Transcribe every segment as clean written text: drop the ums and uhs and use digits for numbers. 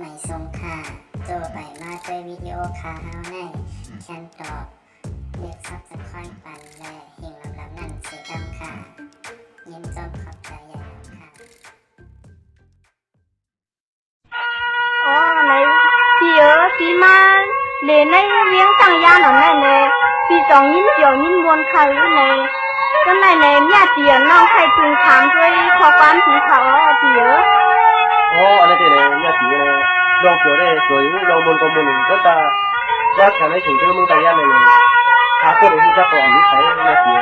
ไม่ทรงค่าโจไปมาด้วยวิดีโอคาเฮาในแคนตอบเรียกซับสควอยปันและหิ่งลำนั่นเสียดำค่ะยินจมขอบใจใหญ่ค่ะnày chị ở chị mà để này miếng tăng gia nó này chị chọn nhìn kiểu nhìn buồn khẩu này cái này nhà chị ở nó khai trường khám rồi khó quan chị khẩu chị ở anh ấy này nhà chị này dòng kiểu này rồi những dòng buồn còn buồn rất ta ra cái này chúng tôi muốn tăng gia này khá tốt để chúng ta có ảnh thấy nhà chị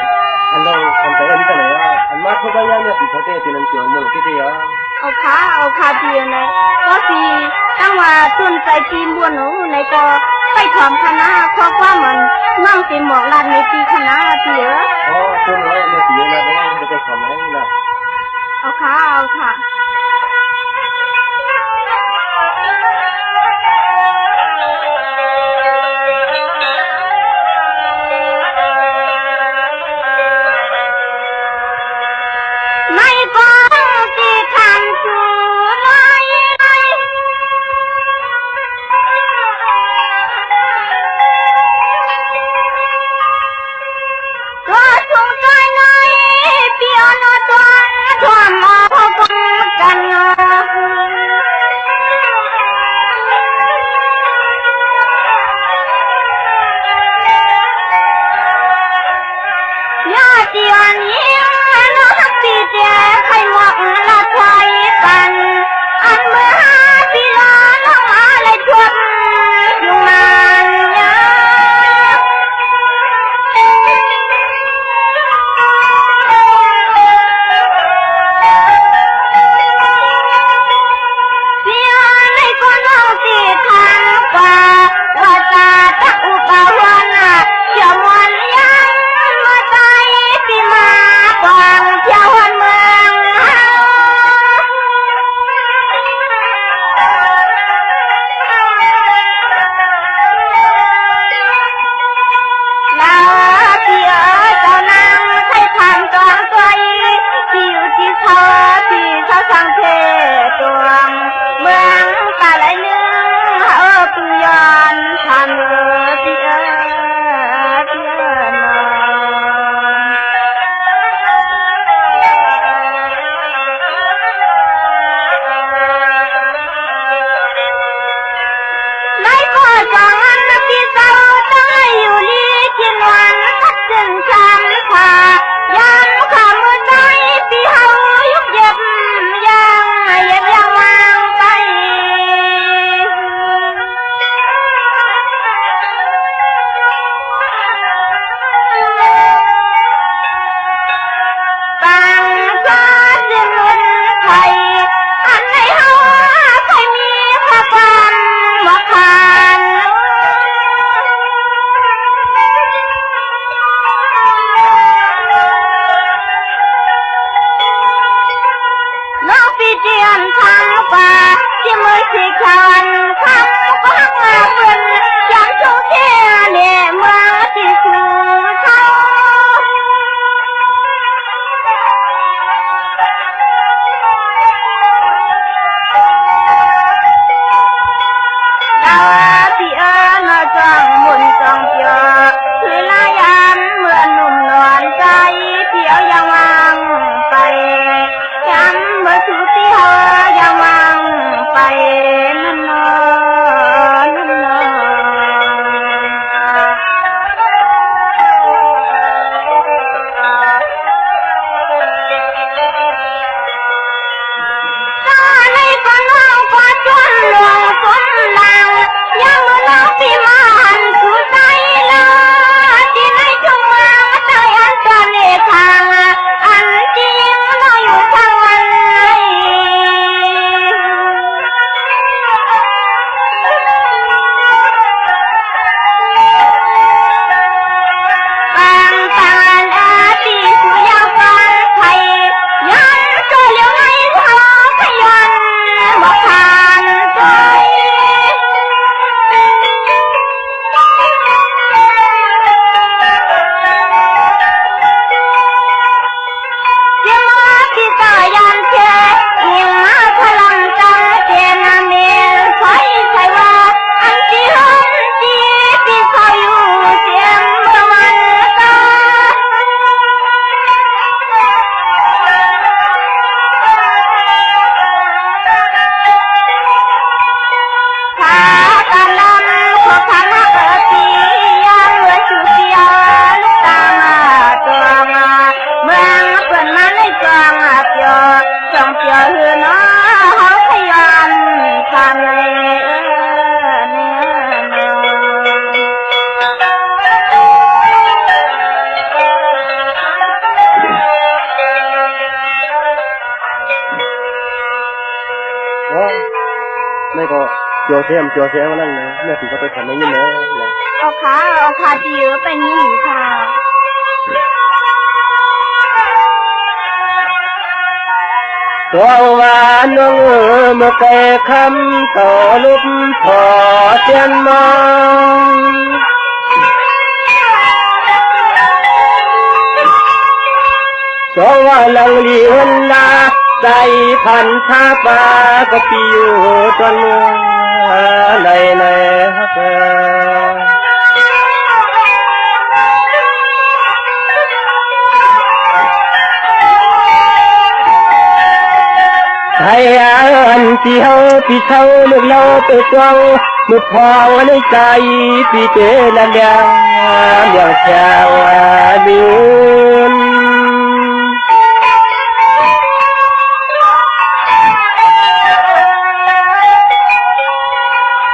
anh đâu còn thấy anh cái này anh mát không bao giờ nhà chị có thể tiền kiểu một cái gì á ở khá chị này có gì đang mà tuần tại chị buồn nó này có phải thòm khả năng khó qua mình mang chị một lần này chị khả năng chị ở tôi nói nhà chị là đấy cái thòm đấy là ở khá อ๋อไม่ก็จัวเสียมนั่นเลยแม่ถึงก็ไปขันในยิ่งเลยเอาค่ะจีเอ๋ไปนี่หนูค่ะตัววานงเมื่อแก่คำต่อลุกพอเตียนมองตัวว่าลังลีวันลาใจพันชาปาก็ปีอยู่ตอนเมื่อในฮักไทยอันที่เฮาพี่เช่าเมื่อเราไปจ้องเมื่อพอในใจพี่เจนันยังอย่างแช่ว่าลืม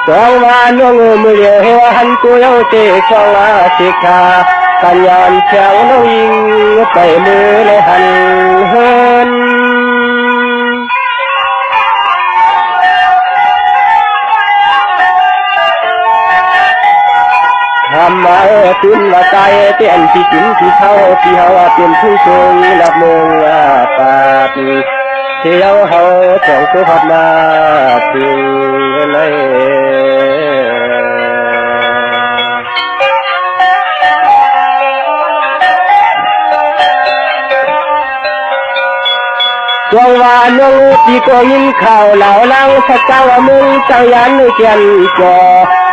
สองวันน้องมือเดียวหันตัวเอาเตะสองว่าสิกากันย้อนเชียวน้องยิงไปมือเลยหันเฮินทำมาตุนว่าใจเตียนที่กินที่เท่าที่เฮาเป็นผู้ทรงรับมงปาปีเที่ยวเฮาสองตัวพัดมาถึงในตัววานน้องที่ก็ยินข่าวเหล่าลังสักเจ้ามึงเจ้ายันเกียนจอ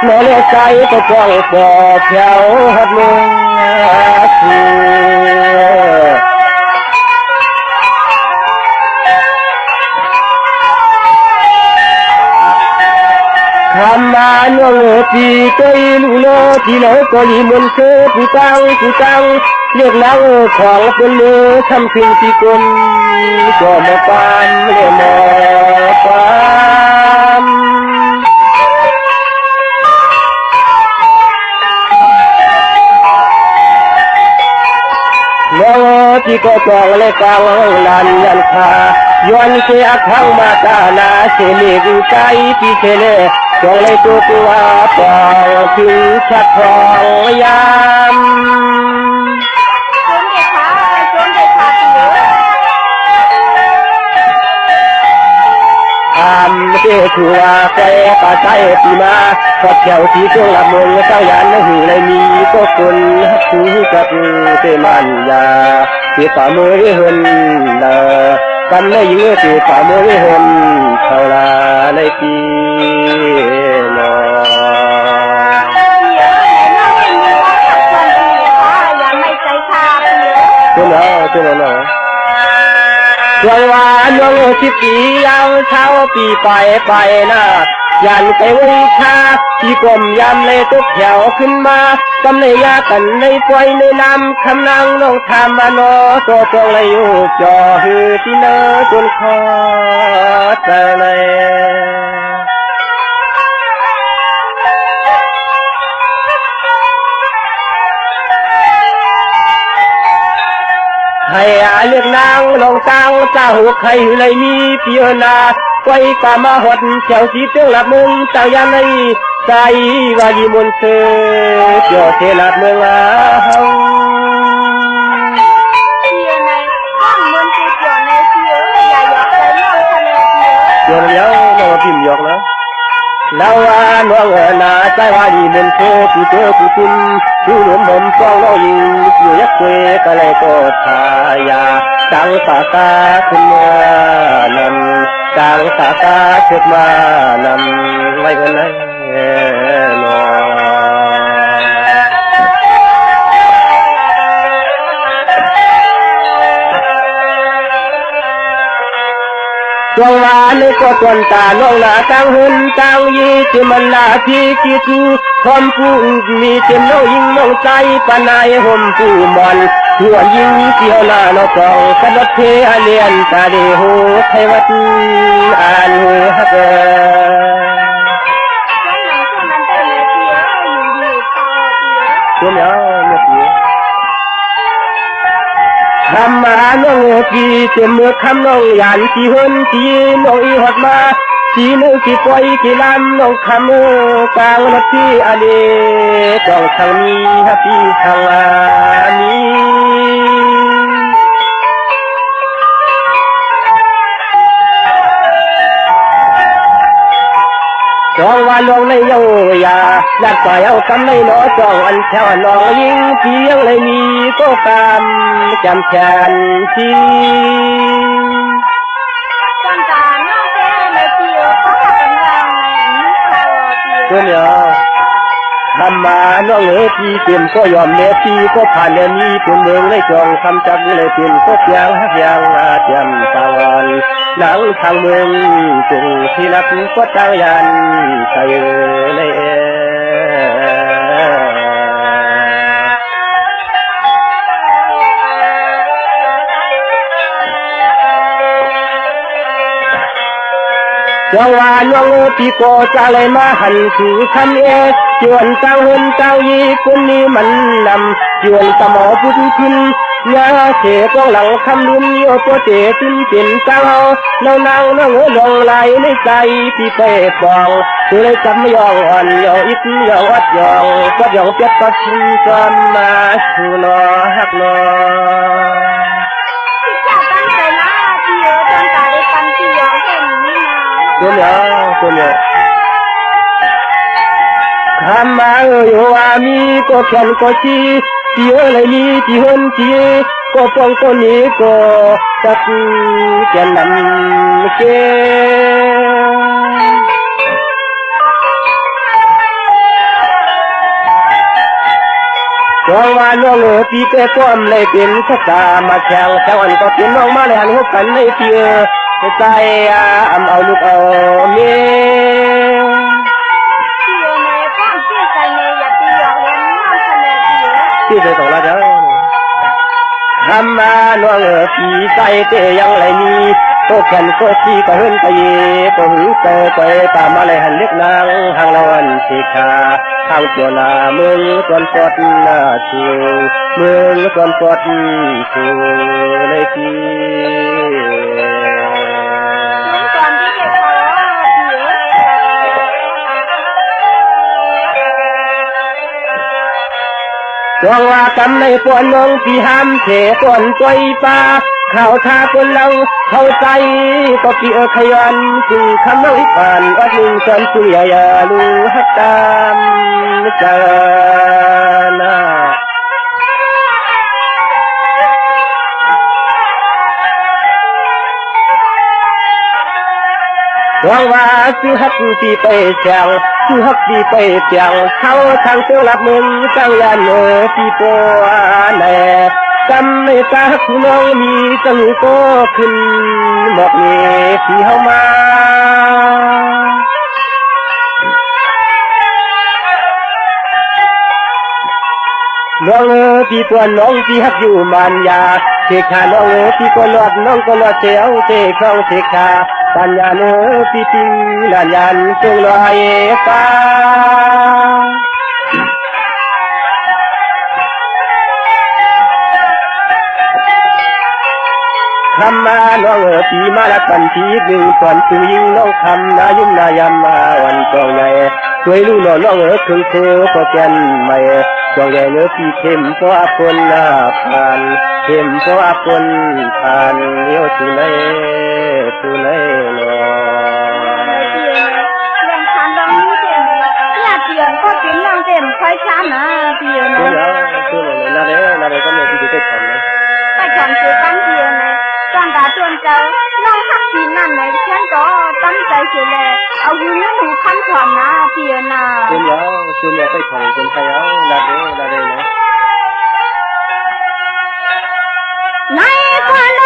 โนเลใจก็จ้องปอเพียวหัดมึงคำมาน้องที่ก็ยินโลที่เราก็ยินมันเกิดผู้ตังเรียกนางของคนมือทำสิ่งที่คนก็มาปานไม่มาปานแล้วที่ก็จองเลยกลางลานยันคาย้อนเสียข้างมาตาหนาเสนีกุใจพี่เชเลจองเลยตัวปองถึงชัดทองยามเจ้าชัวแกป่าใจปีมาพอเที่ยวที่จงละมงเจ้ายันหูเลยมีก็คนฮักคูกับเตมันยาที่ฝ่ามือเฮินกันไม่ยื้อที่ฝ่ามือเฮินเท่าไรในปีนอตัวเนาะช่วงวานน้องที่ปียาวเช้าปีไปนะยันไปวิชาที่กลมยำเลยตุกแถวขึ้นมากำในยากันในปล่อยในลำคำนางน้องทำมาโนตัวตรงเลยอยู่จอหือที่เนื้อจนคอเจอเลยให้เลือกนางลองตังเจ้าใครเลยมีเพียนาไว้ป่ามาหดเจ้าสีเตี้ยหลับมึงเจ้ายันในใจว่ายีมนเสือเจ้าเทหลับเมืองเฮาเพียในข้างมนเจ้าในเพียอย่าหยอกใจน้องทะเลเพียเดี๋ยวน้องพิมพ์หยอกนะแล้วว่าน้องนาใจว่ายีมนเสือผู้เจอผู้ตุนผู้หนุ่มผมฟ้องน้องยิงอยู่ยักษ์เวก็เลยก็ทายาจังปากาขึ้นมานำจังปากาขึ้นมานำไว้กันเลยนอช่วงวานนี่ก็ตวนตาน้องหน้าตั้งหุ่นตั้งยีที่มันลาที่คิดพร้อมผู้มีเต็มน้องยิงน้องใจปนายห่มผู้มันหัวยิงเกี่ยวหน้าน้องกองกระดกเทอเลียนตาดีหูไทยวัดอ่านหูฮักตัวเมียวเมียทำมาน้องกีเต็มเมื่อคำน้องยันที่หุ่นที่น้องอีหดมา จีนึกจีปล่อยจีลำน้องคำกลางรถที่อเลจองทางนี้ฮับพี่ทางนี้จองว่าลงในเยายาหลักไปเอากำในหนอจองอันแถวน้องยิงเพียงเลยมีก็กำจำแขนทีตัวเนี่ยทำมาน้องเอ๋ยพี่เต็มก็ยอมเลี้ยพี่ก็ผ่านเดือนนี้เป็นเมืองเลยจองทำจักเลยเป็นก็เพียงหักยางอาเทียมตะวันหลังทางเมืองจุงที่รักก็ตั้งยันใจเลยจังหวะน้องพี่ก็จะเลยมาหันคือคำเอจวนเจ้าเหินเจ้ายีคนนี้มันนำจวนสมอพุทธคุณยาเขกองหลังคำลุนโยโปเตตินเป็นเจ้าเรานางน้องลงไหลในใจพี่เป้ฟองคือเลยจำยองอ่อนยองอิดยองวัดยองก็ยองเปียกปัดชินจอมมาชูนอฮักนอตัวเนี่ยคำมาอยู่ว่ามีก็แค่ก็ชีที่อะไรมีที่เห็นที่ก็ฟังก็นี้ก็ตักแก่นำเกจังว่าน้องพี่เป้ก้มเลยเป็นชะตามาแข่งแข่งอันก็เป็นน้องมาเลยหันหัวกันในเพียใจเอาลูกเอาเมียที่ไปต่อแล้วจ้ะทำมาน้องผีใจเตยังไรนี้ก็แขนก็ขี้ก็เฮินก็เย่ก็หือก็ไปตามมาเลยหันเล็กนางหางละวันสิขาทางตัวนาเมืองจนปอดนาชูเมืองจนปอดชูเลยทีจงว่ากันในปวนน้องพี่ห้ามเทปวนตัวป่าข่าวท่าคนเราเข้าใจก็พี่ขยันสู่คำน้อยผ่านวัดหนึ่งจนสุยายาลูฮักตามจานาหวังว่าซื้อฮักพี่ไปแจงซื้อฮักพี่ไปแจงเขาทางเสือหลับมึงตั้งยานพี่ปัวแหน่จำไม่ตาคุณน้องมีจังก็ขึ้นหมดเงี้ยพี่เฮามาน้องพี่ปัวน้องพี่ฮักอยู่มันยาเทขาน้องพี่ก็หลอดน้องก็หลอดเสียวเทคลองเทขาปัญญาเนื้อพี่ติงลานยันจงลอยฟ้าคำมาน้องปีมาละกันทีหนึ่งก่อนตุยิงน้องคำนายุ่มนายามมาวันจองใหญ่ช่วยลูกน้องคึงก็แก่นใหม่จองใหญ่เนื้อพี่เข้มเพราะคนผ่านเข้มเพราะคนผ่านเลี้ยวสุนัยนอเรื่องทานลองนี้เต็มญาติเตียนก็เป็นน้องเต็มค่อยช้านะเตียนนะคือนาเรก็ไม่ที่จะทำนะไปทำคือตั้งเตียนนะตอนตาจวนเจ้าน้องทักทีนั่นเลยฉันก็ตั้งใจเสียเลยเอาหูนั่งหูคำความนะเตียนนะคือไปทำจนไปเอานาเรนะในคน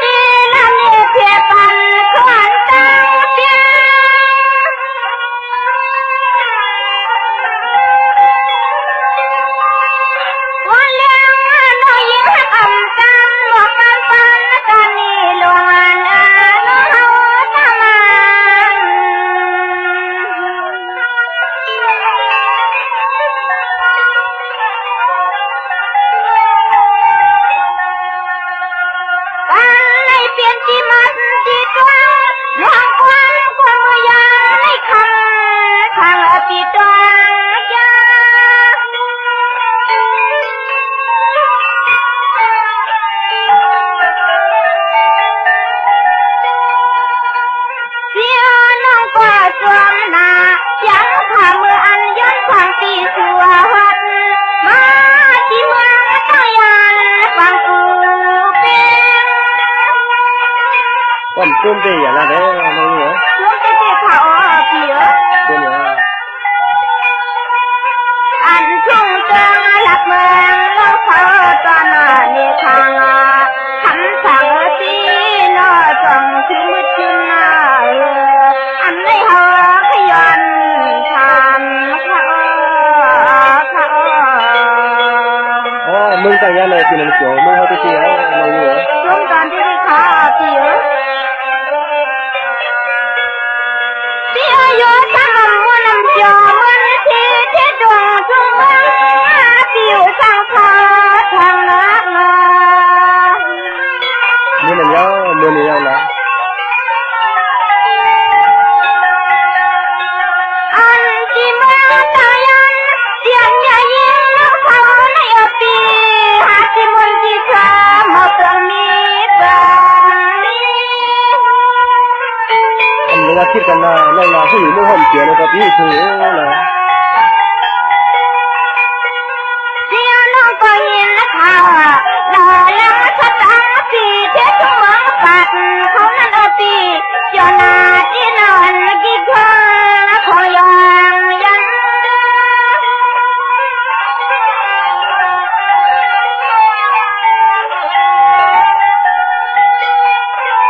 ดีนั่นนี่เพียปันขวัญตาเพียวันเลี้ยงน้อยยิ้มอำกันหลวงมันปันกันนี่หลวงอันน้องเฮาทำมัน สวมนายังขามืออันย้อนความปีสัววัดมาที่เมืองตายันฟังกูเป็น còn chôm về à là đấy nó nhớ ช่วงเด็กๆเขาเปีย chôm nhớ อันชุ่มเตือนหลักเมืองเราเขาตอนเนทางคำสั่งสีนอส่งที่มืดขึ้นอันในหอขยันทำเขา mừng tại nhà này thì mình kiểu mừng hơi tí nó nhớ ช่วงตอนที่เขาเปียเปียอยู่ทำมัวน้ำจอมันที่ที่ดวงจุ่มปิวสังขารทางนัก nên là nhớ mừng thì nhau là อันที่เมืองตายันเสียงใหญ่ยิ่งแล้วเขาในปีหาที่มนที่เธอมาเปล่านี้เปล่านี้ anh đừng thiếtกันนะนั่นนะผู้หญิงมุ่งห่มเสียเลยก็พี่ถือนะ เสียงน้องก็ยินนะเขาหล่อแล้วสตาร์ปีเททุ่งเมืองปัดเขานั่นปีจอนาที่นอนกี่ครั้งเขายังยัน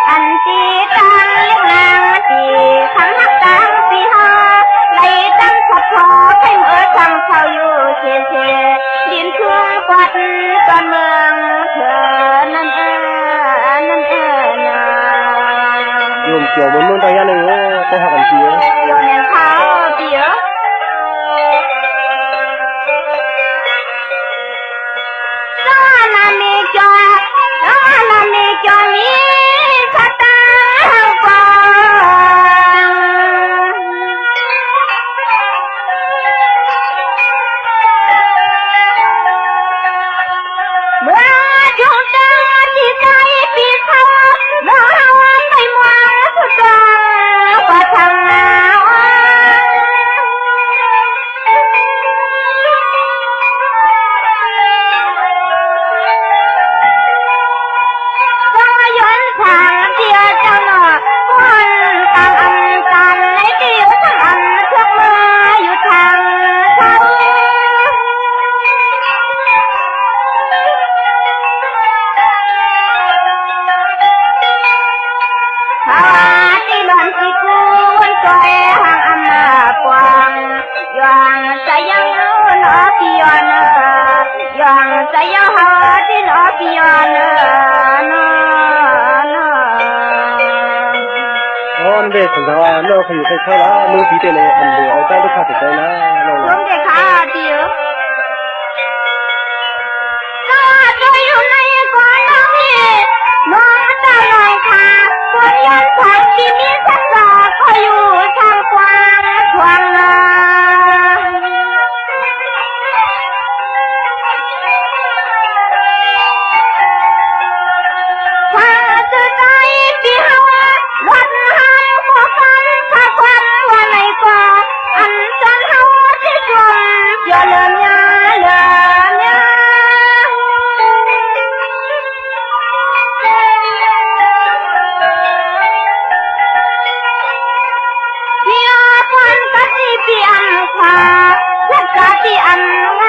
อันที่ตั้งเลี้ยงนางที่คำหักตั้งปีหาในตั้งขับพอให้เมื่อทางเขาอยู่เชียเชียดินทุ่งกวัดตอนเมืองเธอนั่นนั่นนะ dùng kiểu muốn mừng tại nhà này có học làm gì ấy โยนเท้าเปียซ้อนลามีจอซ้อนลามีจอมีสตางค์ก่อน เมื่อช่วงเดือนที่ใจปีเขาเมื่อเราไปมองสุดตาก็ทางก็ย้อนทางเดียวจังคนตามอันตันในเดียวทางอันทุกเมื่ออยู่ทางเขา หาที่บ้านที่กูนจอยห่างอันมาปวงยังใจยังนอปียอนยังใจยังหาที่นอปียอนน con về thằng nào nó phải phải thay lá mừng tí tiền này ăn được ở trong lúc khác thì cái lá ล nó งเด็กขาเดียวก็จะอยู่ในก่อนน้องพี่น้องตาลอยขาคนยันสักที่มีสักษาก็อยู่ทางกว้างทวงนา ถ้าจะใจปีหัววัดหันหัวฟันถ้าควันว่าไหนก็อันจันหัวที่ชมอย่าเลินยาเลินยาเพียควันกะทิเปียนขาเล็กกะทิอันง